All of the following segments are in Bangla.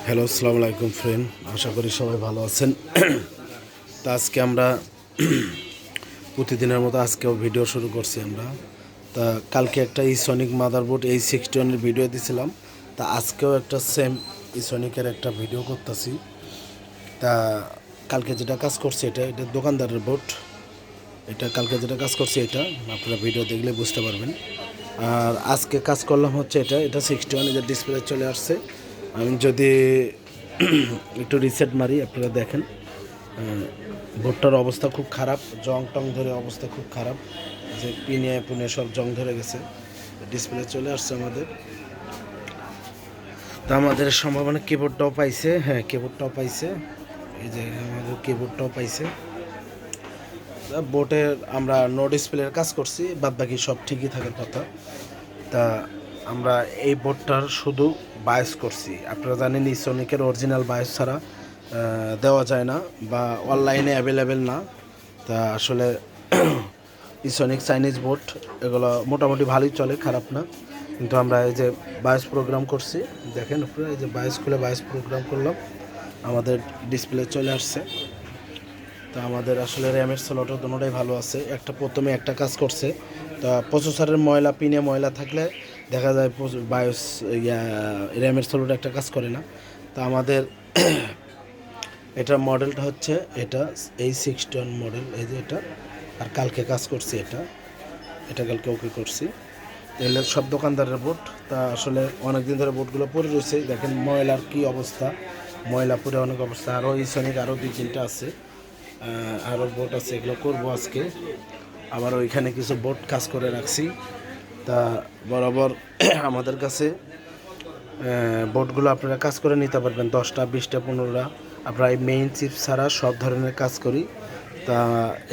হ্যালো, আসসালামু আলাইকুম ফ্রেন্ড। আশা করি সবাই ভালো আছেন। তা আজকে আমরা প্রতিদিনের মতো আজকেও ভিডিও শুরু করছি আমরা। তা কালকে একটা ইসনিক মাদারবোর্ড A61-এর ভিডিও দিছিলাম। তা আজকেও একটা সেম ইসনিকের একটা ভিডিও করতেছি। তা কালকে যেটা কাজ করছি এটা দোকানদারের বোর্ড। এটা কালকে যেটা কাজ করছি এটা আপনারা ভিডিও দেখলে বুঝতে পারবেন। আর আজকে কাজ করলাম হচ্ছে এটা 61 যে ডিসপ্লে চলে আসছে। আমি যদি একটু রিসেট মারি আপনারা দেখেন বোর্ডটার অবস্থা খুব খারাপ, জং টং ধরে অবস্থা খুব খারাপ, যে পুনে সব জং ধরে গেছে। ডিসপ্লে চলে আসছে আমাদের। তা আমাদের সম্ভাবনা কিবোর্ডটাও পাইছে, হ্যাঁ কিবোর্ডটাও পাইছে, এই যে আমাদের কিবোর্ডটাও পাইছে। বোর্ডের আমরা নো ডিসপ্লের কাজ করছি, বাদ বাকি সব ঠিকই থাকার কথা। তা আমরা এই বোর্ডটার শুধু বায়োস করছি। আপনারা জানেন ইসনিকের অরিজিনাল বায়োস ছাড়া দেওয়া যায় না বা অনলাইনে অ্যাভেলেবেল না। তা আসলে ইসনিক চাইনিজ বোর্ড এগুলো মোটামুটি ভালোই চলে, খারাপ না। কিন্তু আমরা এই যে বায়োস প্রোগ্রাম করছি, দেখেন আপনারা, এই যে বায়োস খুলে বায়োস প্রোগ্রাম করলাম, আমাদের ডিসপ্লে চলে আসছে। তা আমাদের আসলে র্যামের স্লটও দুটোটাই ভালো আছে। প্রথমে একটা কাজ করছে, তা প্রসেসরের ময়লা পিনে ময়লা থাকলে দেখা যায় বায়োস র্যামের স্লট একটা কাজ করে না। তা আমাদের এটার মডেলটা হচ্ছে এটা A61 মডেল, এই যে এটা। আর কালকে কাজ করছি এটা কালকে ওকে করছি। এগুলো সব দোকানদারের বোর্ড। তা আসলে অনেক দিন ধরে বোর্ডগুলো পড়ে রয়েছে, দেখেন ময়লার কি অবস্থা, ময়লা পরে অনেক অবস্থা। আরও ইসনিক আরও 2-3টা আছে, আরও বোর্ড আছে, এগুলো করবো আজকে। আবার ওইখানে কিছু বোর্ড কাজ করে রাখছি। তা বরাবর আমাদের কাছে বোর্ডগুলো আপনারা কাজ করে নিতে পারবেন, 10টা 20টা 15টা। আমরা এই মেইন চিপ ছাড়া সব ধরনের কাজ করি। তা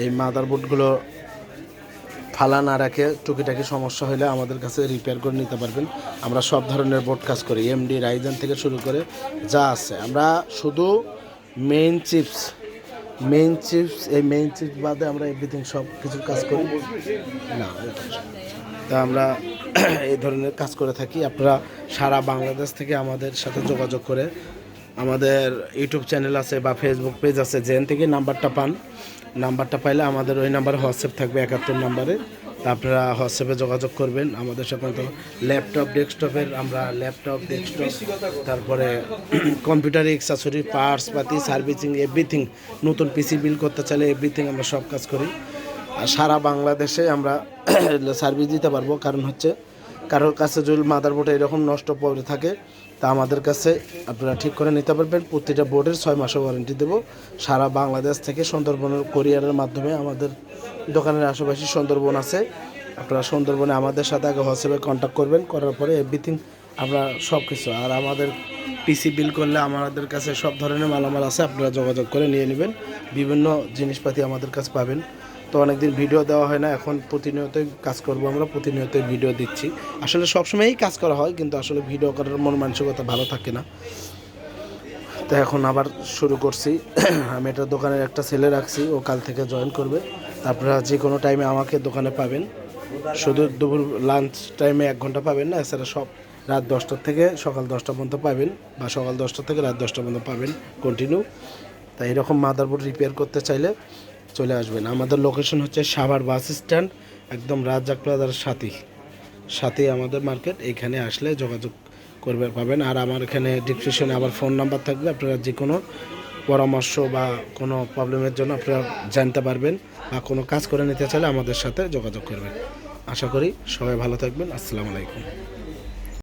এই মাদার বোর্ডগুলো ফালা না রাখে টুকিটাকি সমস্যা হলে আমাদের কাছে রিপেয়ার করে নিতে পারবেন। আমরা সব ধরনের বোর্ড কাজ করি, এমডি রাইজেন থেকে শুরু করে যা আছে। আমরা শুধু মেইন চিপস এই মেইন চিপস বাদে আমরা এভরিথিং সব কিছুর কাজ করি না। তা আমরা এই ধরনের কাজ করে থাকি। আপনারা সারা বাংলাদেশ থেকে আমাদের সাথে যোগাযোগ করে, আমাদের ইউটিউব চ্যানেল আছে বা ফেসবুক পেজ আছে, যেখান থেকে নাম্বারটা পাইলে আমাদের ওই নাম্বারে হোয়াটসঅ্যাপ থাকবে 71 নাম্বারে। তা আপনারা হোয়াটসঅ্যাপে যোগাযোগ করবেন আমাদের সাথে। তো ডেস্কটপের আমরা ল্যাপটপ ডেস্কটপ, তারপরে কম্পিউটার অ্যাক্সেসরি, পার্টস পাতি, সার্ভিসিং, এভরিথিং, নতুন পিসি বিল করতে চাইলে এভরিথিং আমরা সব কাজ করি। আর সারা বাংলাদেশে আমরা সার্ভিস দিতে পারবো। কারণ হচ্ছে কারোর কাছে যদি মাদারবোর্ড এরকম নষ্ট পড়ে থাকে, তা আমাদের কাছে আপনারা ঠিক করে নিতে পারবেন। প্রতিটা বোর্ডের 6 মাসের ওয়ারেন্টি দেবো। সারা বাংলাদেশ থেকে সুন্দরবনের কোরিয়ারের মাধ্যমে, আমাদের দোকানের আশেপাশে সুন্দরবন আছে, আপনারা সুন্দরবনে আমাদের সাথে আগে হোয়াটসঅ্যাপে কন্ট্যাক্ট করবেন, করার পরে এভরিথিং আমরা সব কিছু। আর আমাদের পিসি বিল করলে আমাদের কাছে সব ধরনের মালামাল আছে, আপনারা যোগাযোগ করে নিয়ে নেবেন। বিভিন্ন জিনিসপাতি আমাদের কাছে পাবেন। তো অনেকদিন ভিডিও দেওয়া হয় না, এখন প্রতিনিয়তই কাজ করবো, আমরা প্রতিনিয়তই ভিডিও দিচ্ছি। আসলে সবসময়ই কাজ করা হয়, কিন্তু আসলে ভিডিও করার মন মানসিকতা ভালো থাকে না। তো এখন আবার শুরু করছি। আমি এটা দোকানের একটা ছেলে রাখছি, ও কাল থেকে জয়েন করবে। আপনারা যে কোনো টাইমে আমাকে দোকানে পাবেন, শুধু দুপুর লাঞ্চ টাইমে 1 ঘন্টা পাবেন না, এছাড়া সব রাত 10টা থেকে সকাল 10টা পর্যন্ত পাবেন, বা সকাল 10টা থেকে রাত 10টা পর্যন্ত পাবেন কন্টিনিউ। তাই এরকম মাদারবোর্ড রিপেয়ার করতে চাইলে চলে আসবেন। আমাদের লোকেশন হচ্ছে সাভার বাস স্ট্যান্ড, একদম রাজ্জাক প্লাজার সাথেই আমাদের মার্কেট। এইখানে আসলে যোগাযোগ করবে পাবেন। আর আমার এখানে ডিসক্রিপশনে আবার ফোন নাম্বার থাকবে, আপনারা যে কোনো পরামর্শ বা কোনো প্রবলেমের জন্য আপনারা জানতে পারবেন, বা কোনো কাজ করে নিতে চাইলে আমাদের সাথে যোগাযোগ করবেন। আশা করি সবাই ভালো থাকবেন। আসসালামু আলাইকুম।